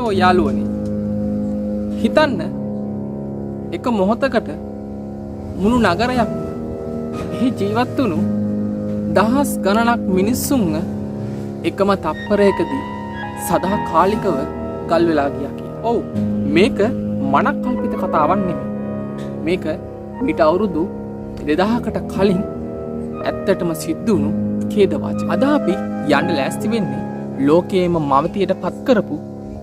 අපයෝ යාළුවනේ හිතන්න එක මොහොතකට මුළු නගරයක් එහි ජීවත් වුණු දහස් ගණනක් මිනිස්සුන්ව එකම තප්පරයකදී සදාකාලිකව ගල් වෙලා ගියා කියලා. ඔව් මේක මනක් කල්පිත කතාවක් නෙමෙයි. මේක ඊට අවුරුදු 2000කට කලින් ඇත්තටම සිද්ධ වුණු ඛේදවාචක. අද අපි යන්න ලෑස්ති වෙන්නේ ලෝකයේම මවතියට පත් කරපු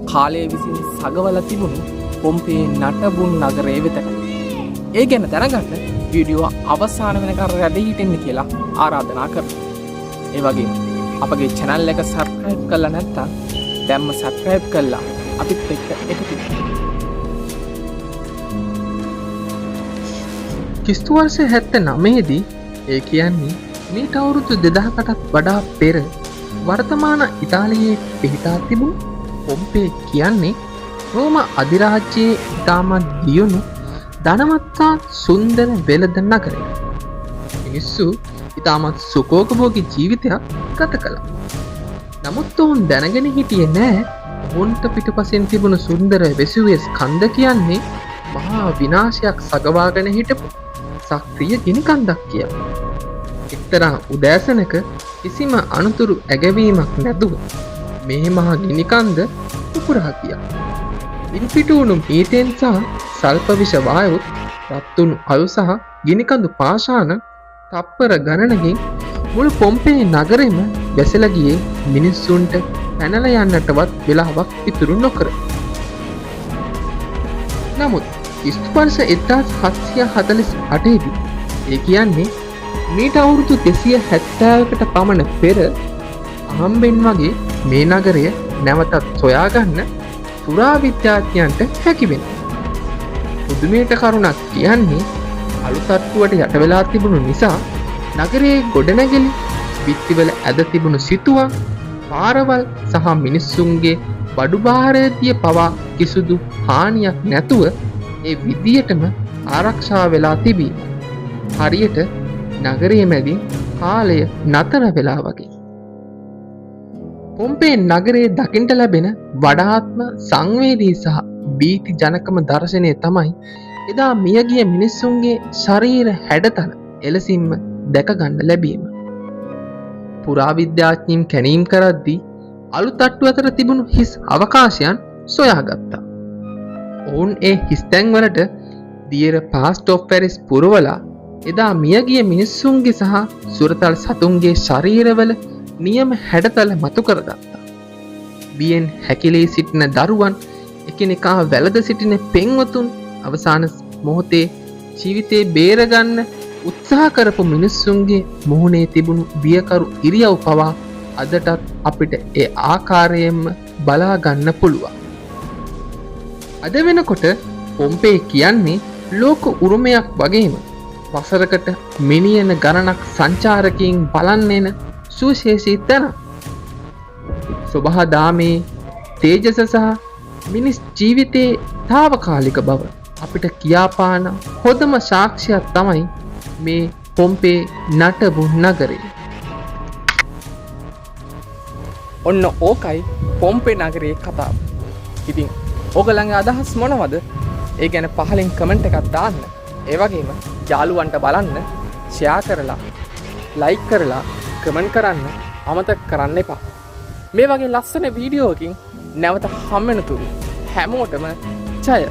කාලය විසින් සගවලා තිබුණු පොම්පේ නටබුන් නගරයේ වෙතට. ඒ ගැන දැනගන්න වීඩියෝ අවසාන වෙනකන් රැඳී හිටින්න කියලා ආරාධනා කරනවා. ඒ වගේම අපගේ channel එක subscribe කරලා නැත්නම් දැන්ම subscribe කරලා අපිත් එක්ක එකතු වෙන්න. කිස්තු වර්ෂ 79 දී ඒ කියන්නේ මීට අවුරුදු 2000කටත් වඩා පෙර වර්තමාන ඉතාලියේ පිහිටා තිබුණු පොම්පේ කියන්නේ රෝම අධිරාජ්‍යයේ ඉතාමත් දියුණු ධනවත්තා සුන්දර වෙළඳ නගරයක්. මිනිස්සු ඉතාමත් සුඛෝපභෝගී ජීවිතයක් ගත කළා. නමුත් ඔවුන් දැනගෙන හිටියේ නෑ ඔවුන්ට පිටුපසින් තිබුණු සුන්දර වෙසුවියස් කන්ද කියන්නේ මහා විනාශයක් සගවාගෙන හිටපු සක්‍රිය ගිනි කන්දක් කියලා. එක්තරා උදෑසනක කිසිම අනුතුරු ඇගවීමක් නැතුව මේ මහා ගිනි කන්ද පුපුරා ගියා. ඉන්පිටුණු මීතේන් සහ සල්ප විෂ වායුත් රත්තුණු අලු සහ ගිනිකඳු පාෂාණ තප්පර ගණනකින් මුළු පොම්පේ නගරෙම වැසලා ගියේ මිනිස්සුන්ට පැනලා යන්නටවත් වෙලාවක් ඉතුරු නොකර. නමුත් ඉස්තුපර්ෂ 1748 දී ඒ කියන්නේ මීට අවුරුදු 270කට පමණ පෙර අහම්බෙන් වගේ මේ නගරය නැවතත් සොයාගන්න පුරාවිද්‍යාඥයන්ට හැකි වෙනවා. පුදුමයට කරුණක් කියන්නේ අලුතට්ටුවට යට වෙලා තිබුණු නිසා නගරයේ ගොඩනැගිලි බිත්තිවල ඇද තිබුණු සිතුවම් පාරවල් සහ මිනිස්සුන්ගේ බඩු බාරයේදී පවා කිසිදු හානියක් නැතුව ඒ විදියටම ආරක්ෂා වෙලා තිබීම. හරියට නගරයේ මැදින් කාලය නතර වෙලා වගේ. පොම්පේ නගරයේ දකින්ට ලැබෙන වඩාත්ම සංවේදී සහ බීති ජනකම දර්ශනය තමයි එදා මියගිය මිනිස්සුන්ගේ ශරීර හැඩතල එලෙසින්ම දැක ගන්න ලැබීම. පුරාවිද්‍යාඥයින් කැණීම් කරද්දී අලුතට්ටු අතර තිබුණු හිස් අවකාශයන් සොයාගත්තා. ඔවුන් ඒ හිස් තැන්වලට දියර පාස්ට් ඔෆ් පැරිස් පුරවලා එදා මියගිය මිනිස්සුන්ගේ සහ සුරතල් සතුන්ගේ ශරීරවල නියම හැඩතල මතු කරගත්තා. බියෙන් හැකිලී සිටින දරුවන් එකිනෙකා වැළඳ සිටින පෙම්වතුන් අවසාන මොහොතේ ජීවිතේ බේරගන්න උත්සාහ කරපු මිනිස්සුන්ගේ මුහුණේ තිබුණු බියකරු ඉරියව් පවා අදටත් අපිට ඒ ආකාරයෙන්ම බලා ගන්න පුළුවන්. අද වෙනකොට පොම්පේ කියන්නේ ලෝක උරුමයක් වගේම වසරකට මිලියන ගණනක් සංචාරකයන් බලන්න එන සුවිශේෂී තැනක්. සොබහදාමේ තේජස සහ මිනිස් ජීවිතයේ తాවකාලික බව අපිට කියාපාන හොඳම සාක්ෂියක් තමයි මේ පොම්පේ නටබුන් නගරය. ඔන්න ඕකයි පොම්පේ නගරයේ කතාව. ඉතින් ඔයගලගේ අදහස් මොනවද? ඒ ගැන පහලින් කමෙන්ට් එකක් දාන්න. ඒ වගේම යාළුවන්ට බලන්න ෂෙයා කරලා ලයික් කරලා කමෙන්ට් කරන්න අමතක කරන්න එපා. මේ වගේ ලස්සන වීඩියෝකින් නැවත හම්බෙනතුරු හැමෝටම ජය.